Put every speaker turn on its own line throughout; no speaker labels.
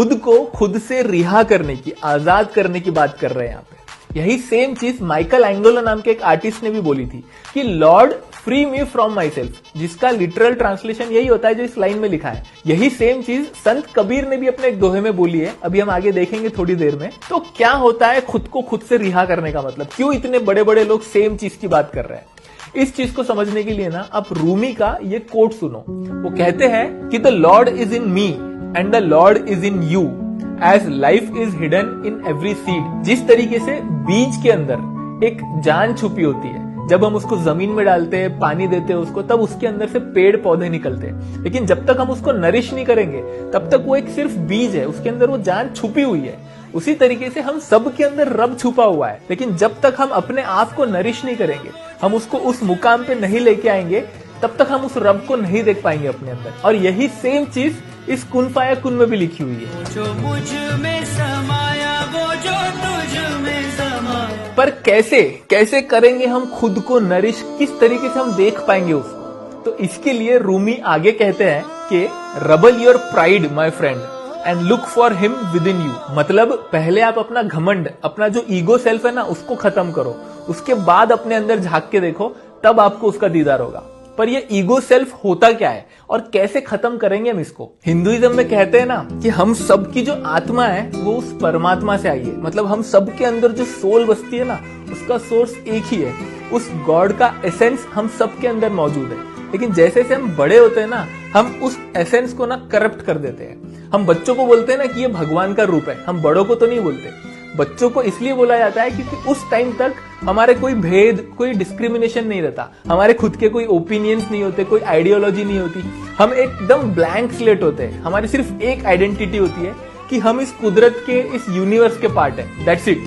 खुद को खुद से रिहा करने की, आजाद करने की बात कर रहे हैं यहाँ पे। यही सेम चीज माइकल एंगेलो नाम के एक आर्टिस्ट ने भी बोली थी कि Lord free me from my self, जिसका लिटरल ट्रांसलेशन यही होता है जो इस लाइन में लिखा है। यही सेम चीज संत कबीर ने भी अपने एक दोहे में बोली है, अभी हम आगे देखेंगे थोड़ी देर में। तो क्या होता है खुद को खुद से रिहा करने का मतलब, क्यों इतने बड़े बड़े लोग सेम चीज की बात कर रहे हैं? इस चीज को समझने के लिए ना आप रूमी का ये कोट सुनो। वो कहते हैं कि the lord is in me and the lord is in you as life is hidden in every seed. जिस तरीके से बीज के अंदर एक जान छुपी होती है, जब हम उसको जमीन में डालते हैं, पानी देते हैं उसको, तब उसके अंदर से पेड़ पौधे निकलते हैं। लेकिन जब तक हम उसको नरिश नहीं करेंगे तब तक वो एक सिर्फ बीज है, उसके अंदर वो जान छुपी हुई है। उसी तरीके से हम सब के अंदर रब छुपा हुआ है, लेकिन जब तक हम अपने आप को नरिश नहीं करेंगे, हम उसको उस मुकाम पे नहीं लेके आएंगे, तब तक हम उस रब को नहीं देख पाएंगे अपने अंदर। और यही सेम चीज इस कुन फाया कुन में भी लिखी हुई है।
जो मुझ में समाया वो जो तुझ में समाया।
पर कैसे करेंगे हम खुद को नरिश, किस तरीके से हम देख पाएंगे उसको? तो इसके लिए रूमी आगे कहते हैं कि rubble your pride my friend and look for him within you. मतलब पहले आप अपना घमंड, अपना जो ईगो सेल्फ है ना, उसको खत्म करो, उसके बाद अपने अंदर झांक के देखो, तब आपको उसका दीदार होगा। पर ये ईगो सेल्फ होता क्या है और कैसे खत्म करेंगे हम इसको? हिंदुइज्म में कहते हैं ना कि हम सब की जो आत्मा है वो उस परमात्मा से आई है। मतलब हम सब के अंदर जो सोल बसती है ना, उसका सोर्स एक ही है, उस गॉड का एसेंस हम सब के अंदर मौजूद है। लेकिन जैसे जैसे हम बड़े होते हैं ना, हम उस एसेंस को ना करप्ट कर देते हैं। हम बच्चों को बोलते हैं ना कि ये भगवान का रूप है, हम बड़ों को तो नहीं बोलते। बच्चों को इसलिए बोला जाता है क्योंकि उस टाइम तक हमारे कोई भेद, कोई डिस्क्रिमिनेशन नहीं रहता, हमारे खुद के कोई ओपिनियंस नहीं होते, कोई आइडियोलॉजी नहीं होती, हम एकदम ब्लैंक स्लेट होते हैं। हमारी सिर्फ एक आइडेंटिटी होती है कि हम इस कुदरत के, इस यूनिवर्स के पार्ट है, दैट्स इट।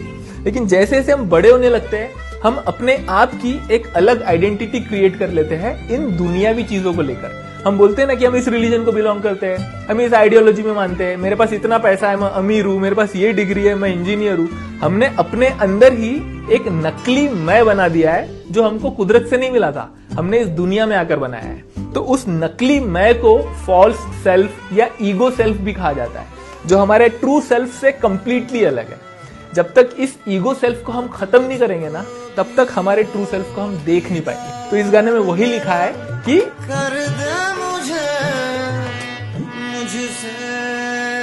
लेकिन जैसे जैसे हम बड़े होने लगते हैं, हम अपने आप की एक अलग आइडेंटिटी क्रिएट कर लेते हैं इन दुनियावी चीजों को लेकर। हम बोलते हैं ना कि हम इस रिलीजन को बिलोंग करते हैं, हम इस आइडियोलॉजी में मानते हैं, मेरे पास इतना पैसा है, मैं अमीर हूं, मेरे पास ये डिग्री है, मैं इंजीनियर हूं। हमने अपने अंदर ही एक नकली मैं बना दिया है जो हमको कुदरत से नहीं मिला था, हमने इस दुनिया में आकर बनाया है। तो उस नकली मैं को फॉल्स सेल्फ या ईगो सेल्फ भी कहा जाता है, जो हमारे ट्रू सेल्फ से कंप्लीटली अलग है। जब तक इस ईगो सेल्फ को हम खत्म नहीं करेंगे ना, तब तक हमारे ट्रू सेल्फ को हम देख नहीं पाएंगे। तो इस गाने में वही लिखा है कि
कर दे मुझसे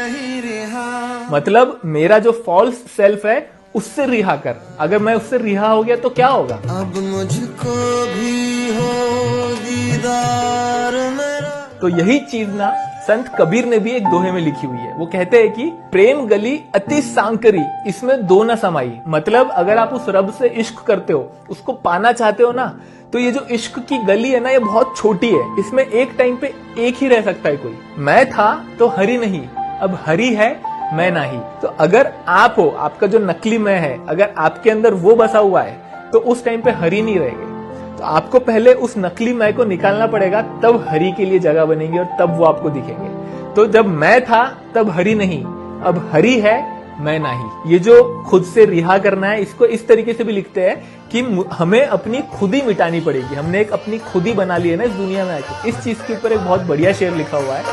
ही रिहा।
मतलब मेरा जो फॉल्स सेल्फ है उससे रिहा कर। अगर मैं उससे रिहा हो गया तो क्या होगा?
अब मुझको भी हो दीदार मेरा।
तो यही चीज ना संत कबीर ने भी एक दोहे में लिखी हुई है। वो कहते हैं कि प्रेम गली अति सांकरी, इसमें दो न समाई। मतलब अगर आप उस रब से इश्क करते हो, उसको पाना चाहते हो ना, तो ये जो इश्क की गली है ना, ये बहुत छोटी है, इसमें एक टाइम पे एक ही रह सकता है कोई। मैं था तो हरि नहीं, अब हरि है मैं नहीं। तो अगर आप हो, आपका जो नकली मैं है, अगर आपके अंदर वो बसा हुआ है, तो उस टाइम पे हरि नहीं रहेंगे। तो आपको पहले उस नकली मैं को निकालना पड़ेगा, तब हरि के लिए जगह बनेगी और तब वो आपको दिखेंगे। तो जब मैं था तब हरि नहीं, अब हरि है मैं नहीं। ये जो खुद से रिहा करना है, इसको इस तरीके से भी लिखते हैं कि हमें अपनी खुद ही मिटानी पड़ेगी। हमने एक अपनी खुद ही बना ली है ना इस दुनिया में आके। इस चीज के ऊपर एक बहुत बढ़िया शेर लिखा हुआ है।